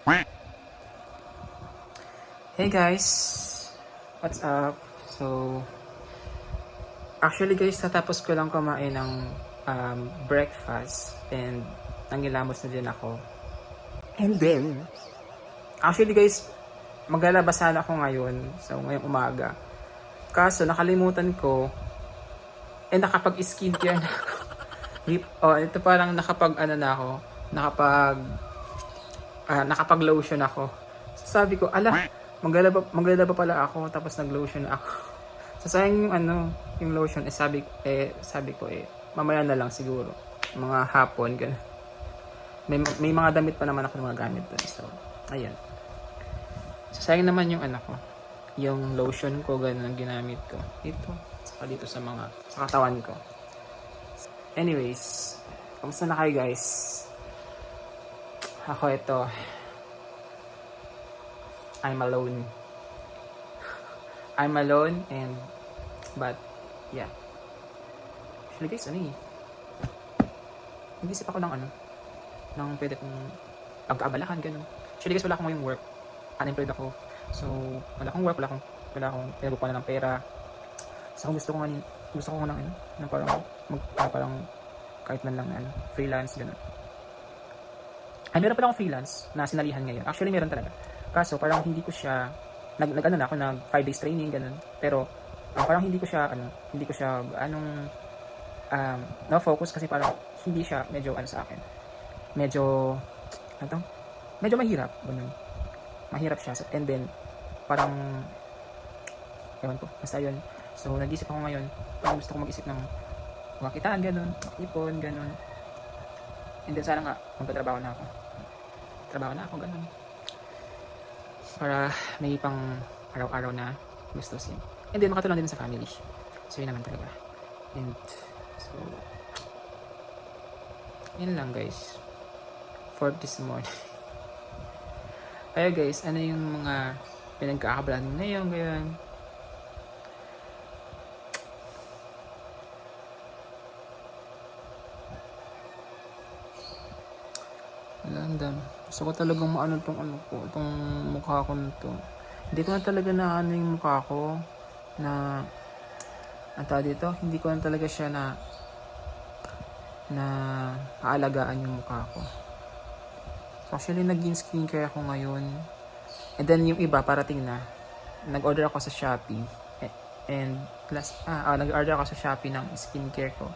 Hey guys, what's up? So, actually guys, natapos ko lang kumain ng breakfast and nangilamos na din ako. And then, actually guys, maglalabas sana ako ngayon, so ngayong umaga. Kaso nakalimutan ko, nakapag-skincare na ako. Ito parang nakapag-lotion ako. So, sabi ko, maglalaba pala ako, tapos nag-lotion ako. So, sayang yung lotion, sabi ko, mamaya na lang siguro. Mga hapon, ganun. May mga damit pa naman ako na mga gamit doon. So, ayan. So, sayang naman yung yung lotion ko, ganun ang ginamit ko. Dito sa katawan ko. Anyways, kamusta na kayo guys? Ako ito, I'm alone but yeah. Actually guys, nag-isip ako ng pwede kong pagkaabalahan, ganun. Actually guys, wala akong ngayong work, unemployed ako. So, wala akong work, wala akong pinagupuan ng pera. So, gusto ko ng parang kahit man lang freelance, ganun. Meron pala akong freelance na sinalihan ngayon. Actually, meron talaga. Kaso, parang hindi ko siya, nag 5 days training, ganun. Pero, parang hindi ko siya na-focus kasi parang hindi siya medyo sa akin. Medyo mahirap, ganun. Mahirap siya. And then, parang, ewan ko, basta yun. So, nag-isip ako ngayon, parang gusto ko mag-isip ng makitaan, ganun, makipon, ganun. And then, sana nga, magtatrabaho na ako, ganun. Para may pang araw-araw na gustusin. And then, makatulong din sa family. So, yun naman talaga. And, so, yun lang guys. For this morning. Kaya guys, ano yung mga pinagkakabalan ngayon, ganyan. Landam. Gusto ko talagang maano itong mukha ko nito. Hindi ko na talaga na yung mukha ko na dito, hindi ko na talaga siya na aalagaan yung mukha ko. So actually naging skincare ako ngayon. And then yung iba parating na. Nag-order ako sa Shopee. And nag-order ako sa Shopee ng skincare ko.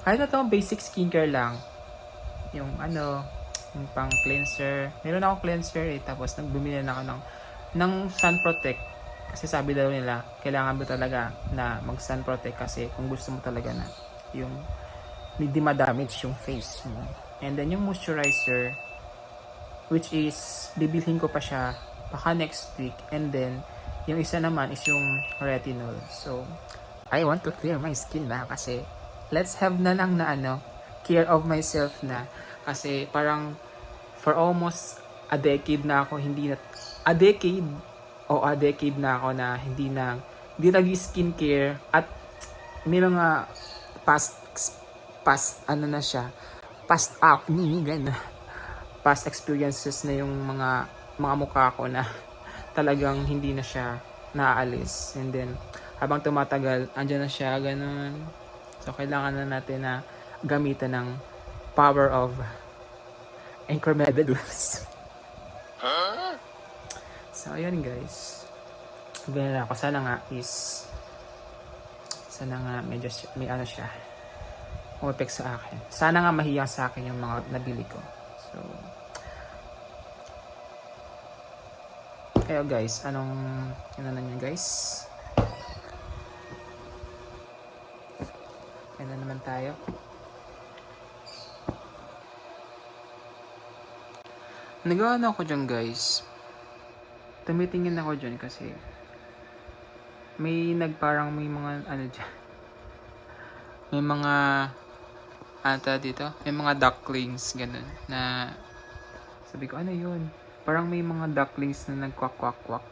Kahit na ito basic skincare lang. Yung yung pang cleanser. Meron akong cleanser tapos nagbumili na ako ng sun protect. Kasi sabi daw nila, kailangan mo talaga na mag sun protect kasi kung gusto mo talaga na yung hindi ma-damage yung face mo. And then yung moisturizer, which is bibilhin ko pa siya baka next week. And then yung isa naman is yung retinol. So I want to clear my skin na kasi let's have na lang na care of myself na. Kasi parang for almost a decade na ako hindi nag-skincare at may mga past acne, past experiences na yung mga mukha ko na talagang hindi na siya naaalis. And then habang tumatagal, andyan na siya, ganun. So kailangan na natin na gamitan ng power of incrementals. So ayun guys, ganyan ako. Sana nga medyo may siya umepek sa akin. Sana nga mahiyang sa akin yung mga nabili ko. So kaya guys, anong niyo guys? Kaya na naman tayo. Nagawa ako dyan guys. Tumitingin ako dyan kasi may mga dyan. May mga dito. May mga ducklings ganun na sabi ko yun? Parang may mga ducklings na nagkwak-kwak-kwak.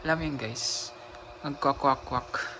Alam mo yun guys? Nagkwak-kwak-kwak.